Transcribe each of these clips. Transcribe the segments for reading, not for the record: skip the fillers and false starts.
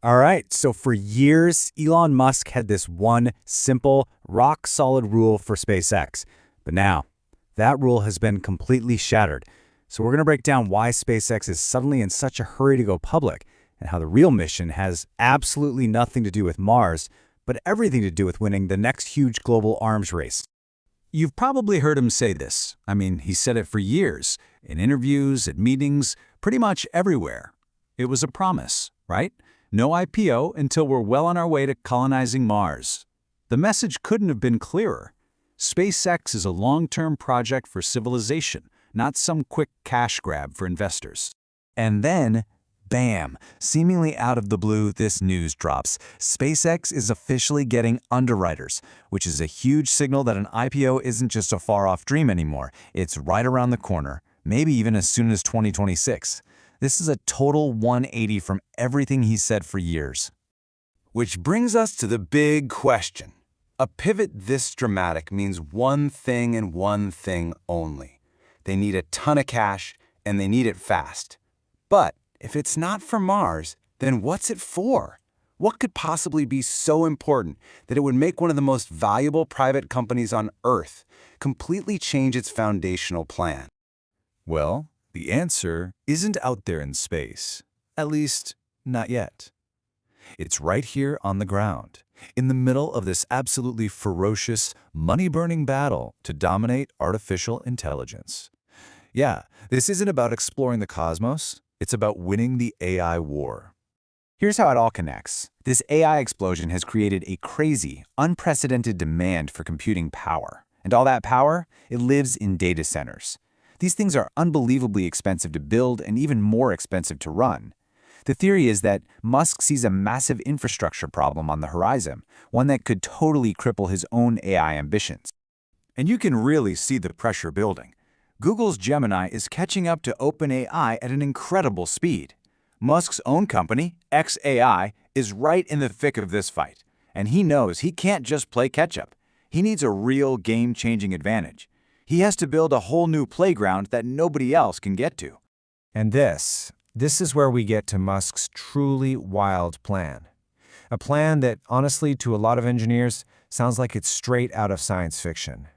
All right, so for years, Elon Musk had this one simple, rock-solid rule for SpaceX. But now, that rule has been completely shattered. So we're going to break down why SpaceX is suddenly in such a hurry to go public, and how the real mission has absolutely nothing to do with Mars, but everything to do with winning the next huge global arms race. You've probably heard him say this. I mean, he said it for years, in interviews, at meetings, pretty much everywhere. It was a promise, right? No IPO until we're well on our way to colonizing Mars. The message couldn't have been clearer. SpaceX is a long-term project for civilization, not some quick cash grab for investors. And then, bam, seemingly out of the blue, this news drops. SpaceX is officially getting underwriters, which is a huge signal that an IPO isn't just a far-off dream anymore. It's right around the corner, maybe even as soon as 2026. This is a total 180 from everything he said for years. Which brings us to the big question. A pivot this dramatic means one thing and one thing only. They need a ton of cash, and they need it fast. But if it's not for Mars, then what's it for? What could possibly be so important that it would make one of the most valuable private companies on Earth completely change its foundational plan? Well, the answer isn't out there in space. At least, not yet. It's right here on the ground, in the middle of this absolutely ferocious, money-burning battle to dominate artificial intelligence. Yeah, this isn't about exploring the cosmos. It's about winning the AI war. Here's how it all connects. This AI explosion has created a crazy, unprecedented demand for computing power. And all that power, it lives in data centers. These things are unbelievably expensive to build and even more expensive to run. The theory is that Musk sees a massive infrastructure problem on the horizon, one that could totally cripple his own AI ambitions. And you can really see the pressure building. Google's Gemini is catching up to OpenAI at an incredible speed. Musk's own company, xAI, is right in the thick of this fight. And he knows he can't just play catch-up. He needs a real game-changing advantage. He has to build a whole new playground that nobody else can get to. And this is where we get to Musk's truly wild plan. A plan that, honestly, to a lot of engineers, sounds like it's straight out of science fiction.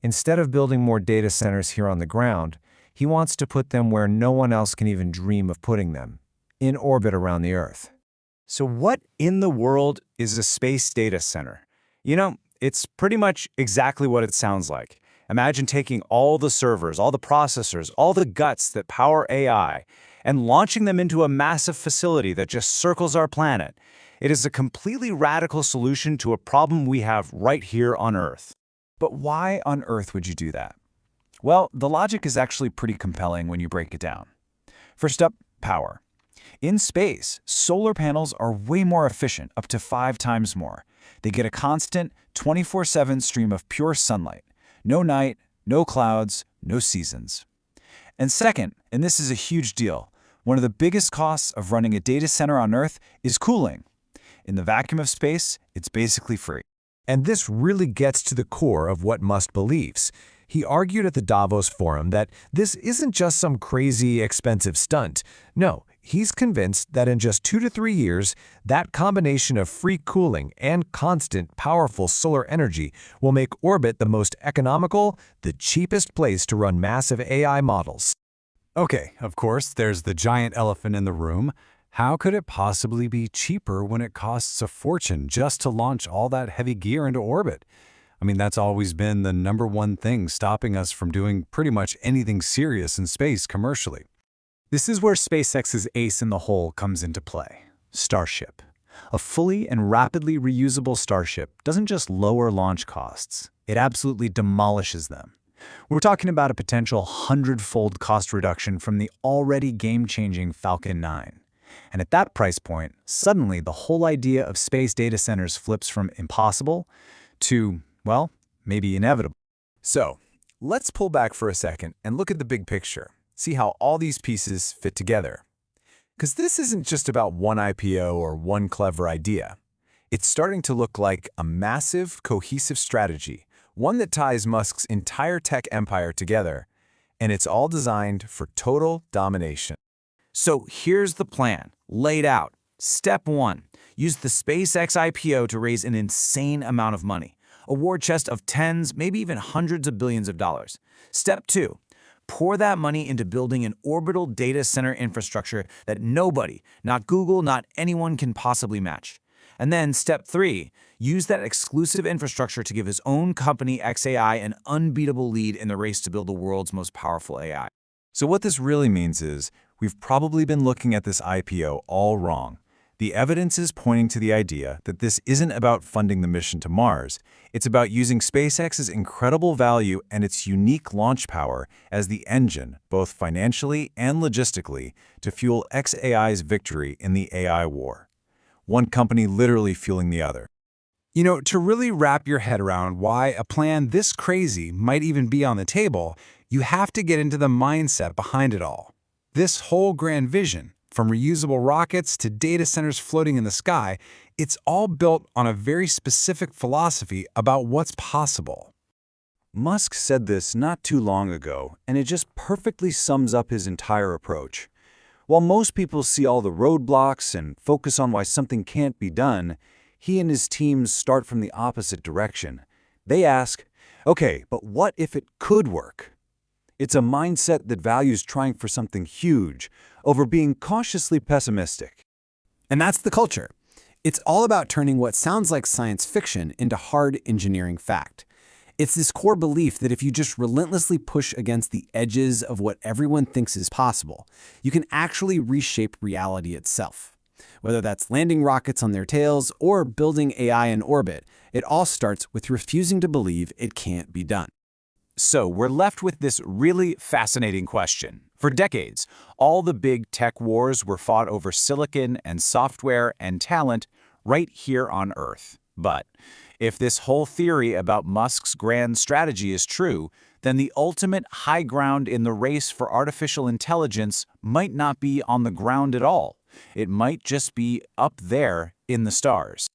Instead of building more data centers here on the ground, he wants to put them where no one else can even dream of putting them, in orbit around the Earth. So what in the world is a space data center? You know, it's pretty much exactly what it sounds like. Imagine taking all the servers, all the processors, all the guts that power AI, and launching them into a massive facility that just circles our planet. It is a completely radical solution to a problem we have right here on Earth. But why on earth would you do that? Well, the logic is actually pretty compelling when you break it down. First up, power. In space, solar panels are way more efficient, up to 5 times more. They get a constant 24/7 stream of pure sunlight. No night, no clouds, no seasons. And second, and this is a huge deal, one of the biggest costs of running a data center on Earth is cooling. In the vacuum of space, it's basically free. And this really gets to the core of what Musk believes. He argued at the Davos Forum that this isn't just some crazy, expensive stunt. No, he's convinced that in just 2 to 3 years, that combination of free cooling and constant, powerful solar energy will make orbit the most economical, the cheapest place to run massive AI models. Okay, of course, there's the giant elephant in the room. How could it possibly be cheaper when it costs a fortune just to launch all that heavy gear into orbit? I mean, that's always been the #1 thing stopping us from doing pretty much anything serious in space commercially. This is where SpaceX's ace in the hole comes into play. Starship. A fully and rapidly reusable Starship doesn't just lower launch costs, it absolutely demolishes them. We're talking about a potential 100-fold cost reduction from the already game-changing Falcon 9. And at that price point, suddenly the whole idea of space data centers flips from impossible to, well, maybe inevitable. So, let's pull back for a second and look at the big picture. See how all these pieces fit together. Because this isn't just about one IPO or one clever idea. It's starting to look like a massive, cohesive strategy, one that ties Musk's entire tech empire together, and it's all designed for total domination. So here's the plan, laid out. Step 1. Use the SpaceX IPO to raise an insane amount of money. A war chest of tens, maybe even hundreds of billions of dollars. Step 2. Pour that money into building an orbital data center infrastructure that nobody, not Google, not anyone can possibly match. And then step 3, use that exclusive infrastructure to give his own company xAI an unbeatable lead in the race to build the world's most powerful AI. So what this really means is, we've probably been looking at this IPO all wrong. The evidence is pointing to the idea that this isn't about funding the mission to Mars. It's about using SpaceX's incredible value and its unique launch power as the engine, both financially and logistically, to fuel xAI's victory in the AI war. One company literally fueling the other. You know, to really wrap your head around why a plan this crazy might even be on the table, you have to get into the mindset behind it all. This whole grand vision, from reusable rockets to data centers floating in the sky, it's all built on a very specific philosophy about what's possible. Musk said this not too long ago, and it just perfectly sums up his entire approach. While most people see all the roadblocks and focus on why something can't be done, he and his teams start from the opposite direction. They ask, okay, but what if it could work? It's a mindset that values trying for something huge over being cautiously pessimistic. And that's the culture. It's all about turning what sounds like science fiction into hard engineering fact. It's this core belief that if you just relentlessly push against the edges of what everyone thinks is possible, you can actually reshape reality itself. Whether that's landing rockets on their tails or building AI in orbit, it all starts with refusing to believe it can't be done. So we're left with this really fascinating question. For decades, all the big tech wars were fought over silicon and software and talent right here on Earth. But if this whole theory about Musk's grand strategy is true, then the ultimate high ground in the race for artificial intelligence might not be on the ground at all. It might just be up there in the stars.